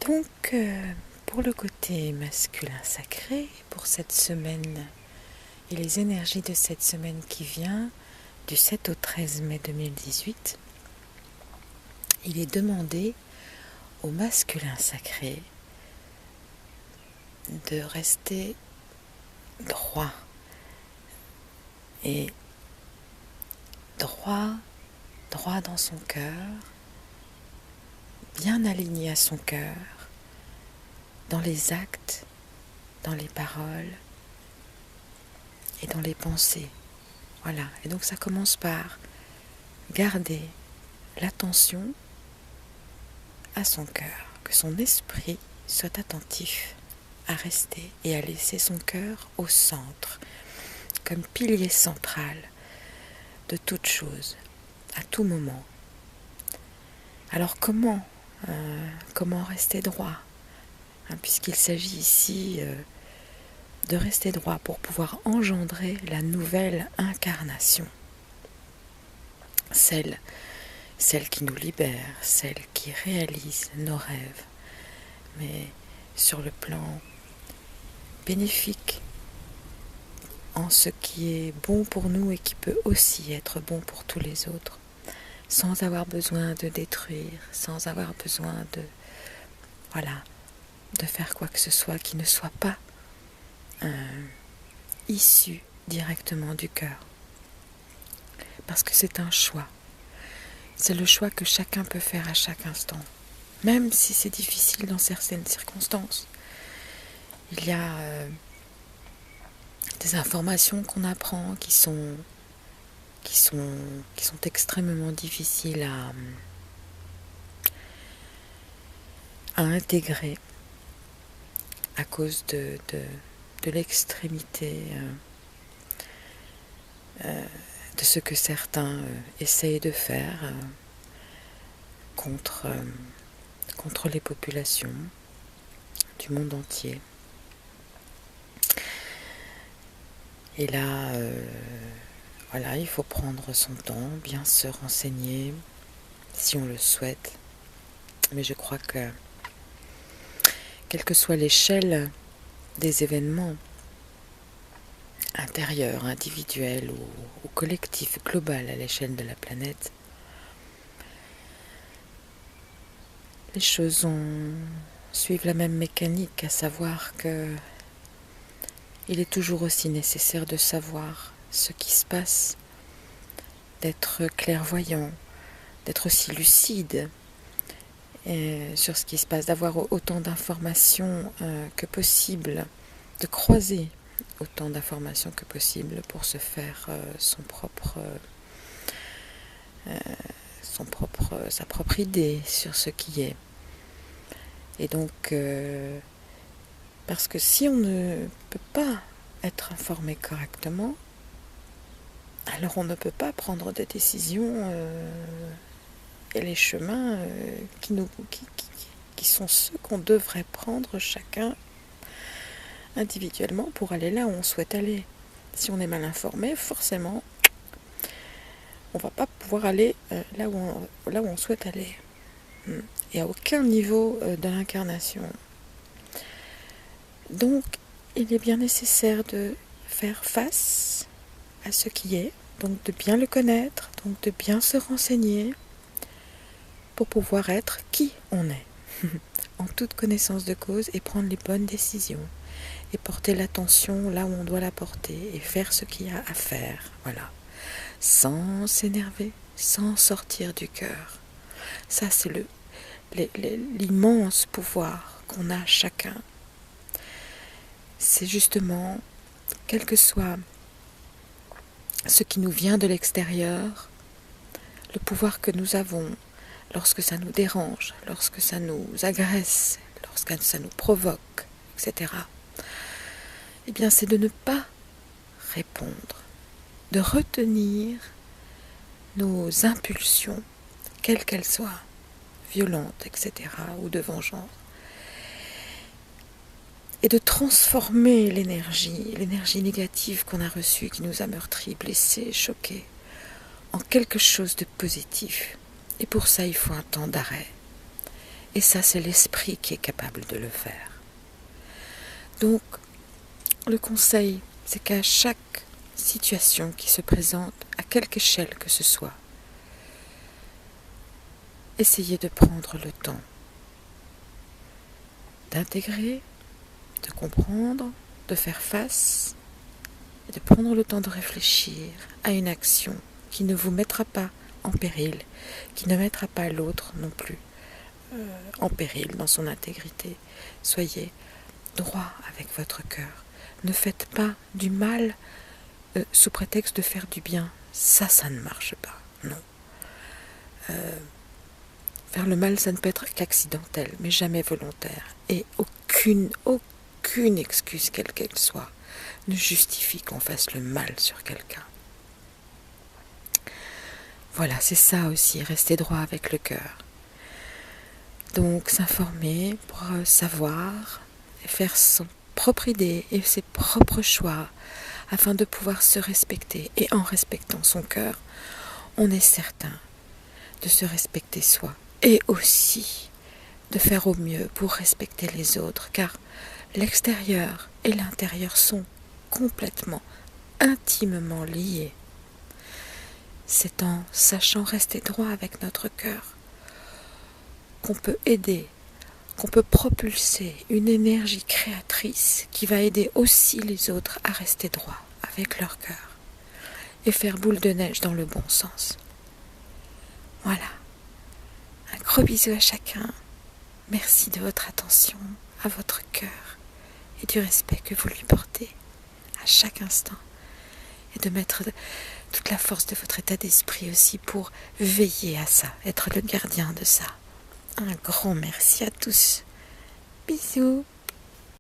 Donc, pour le côté masculin sacré, pour cette semaine et les énergies de cette semaine qui vient, du 7 au 13 mai 2018, il est demandé au masculin sacré de rester droit et droit dans son cœur, bien aligné à son cœur, dans les actes, dans les paroles et dans les pensées. Voilà, et donc ça commence par garder l'attention à son cœur, que son esprit soit attentif à rester et à laisser son cœur au centre, comme pilier central de toute chose, à tout moment. Alors comment rester droit, puisqu'il s'agit ici de rester droit pour pouvoir engendrer la nouvelle incarnation, celle qui nous libère, celle qui réalise nos rêves, mais sur le plan bénéfique, en ce qui est bon pour nous et qui peut aussi être bon pour tous les autres, sans avoir besoin de détruire, sans avoir besoin de faire quoi que ce soit qui ne soit pas issu directement du cœur. Parce que c'est un choix. C'est le choix que chacun peut faire à chaque instant, même si c'est difficile dans certaines circonstances. Il y a des informations qu'on apprend qui sont extrêmement difficiles à intégrer à cause de l'extrémité de ce que certains essayent de faire contre les populations du monde entier. Et là, il faut prendre son temps, bien se renseigner, si on le souhaite. Mais je crois que, quelle que soit l'échelle des événements intérieurs, individuels ou collectifs, global à l'échelle de la planète, les choses suivent la même mécanique, à savoir que il est toujours aussi nécessaire de savoir ce qui se passe, d'être clairvoyant, d'être aussi lucide sur ce qui se passe, d'avoir autant d'informations que possible, de croiser autant d'informations que possible pour se faire sa propre idée sur ce qui est. Et donc, parce que si on ne peut pas être informé correctement, alors on ne peut pas prendre des décisions et les chemins qui sont ceux qu'on devrait prendre chacun individuellement pour aller là où on souhaite aller. Si on est mal informé, forcément, on ne va pas pouvoir aller là où on souhaite aller. Et à aucun niveau de l'incarnation. Donc, il est bien nécessaire de faire face à ce qui est, donc de bien le connaître, donc de bien se renseigner pour pouvoir être qui on est, en toute connaissance de cause et prendre les bonnes décisions et porter l'attention là où on doit la porter et faire ce qu'il y a à faire, voilà, sans s'énerver, sans sortir du cœur. Ça, c'est l'immense pouvoir qu'on a chacun. C'est justement, quel que soit ce qui nous vient de l'extérieur, le pouvoir que nous avons lorsque ça nous dérange, lorsque ça nous agresse, lorsque ça nous provoque, etc. Eh bien, c'est de ne pas répondre, de retenir nos impulsions, quelles qu'elles soient, violentes, etc., ou de vengeance, et de transformer l'énergie négative qu'on a reçue, qui nous a meurtris, blessés, choqués, en quelque chose de positif. Et pour ça, il faut un temps d'arrêt. Et ça, c'est l'esprit qui est capable de le faire. Donc, le conseil, c'est qu'à chaque situation qui se présente, à quelque échelle que ce soit, essayez de prendre le temps d'intégrer, de comprendre, de faire face, et de prendre le temps de réfléchir à une action qui ne vous mettra pas en péril, qui ne mettra pas l'autre non plus en péril dans son intégrité. Soyez droit avec votre cœur. Ne faites pas du mal sous prétexte de faire du bien. Ça ne marche pas. Non. Faire le mal, ça ne peut être qu'accidentel, mais jamais volontaire. Et aucune excuse, quelle qu'elle soit, ne justifie qu'on fasse le mal sur quelqu'un. Voilà, c'est ça aussi, rester droit avec le cœur. Donc s'informer pour savoir, et faire son propre idée et ses propres choix afin de pouvoir se respecter. Et en respectant son cœur, on est certain de se respecter soi et aussi de faire au mieux pour respecter les autres, car l'extérieur et l'intérieur sont complètement, intimement liés. C'est en sachant rester droit avec notre cœur qu'on peut aider, qu'on peut propulser une énergie créatrice qui va aider aussi les autres à rester droit avec leur cœur et faire boule de neige dans le bon sens. Voilà. Un gros bisou à chacun. Merci de votre attention à votre cœur et du respect que vous lui portez à chaque instant et de mettre toute la force de votre état d'esprit aussi pour veiller à ça, être le gardien de ça. Un grand merci à tous. Bisous.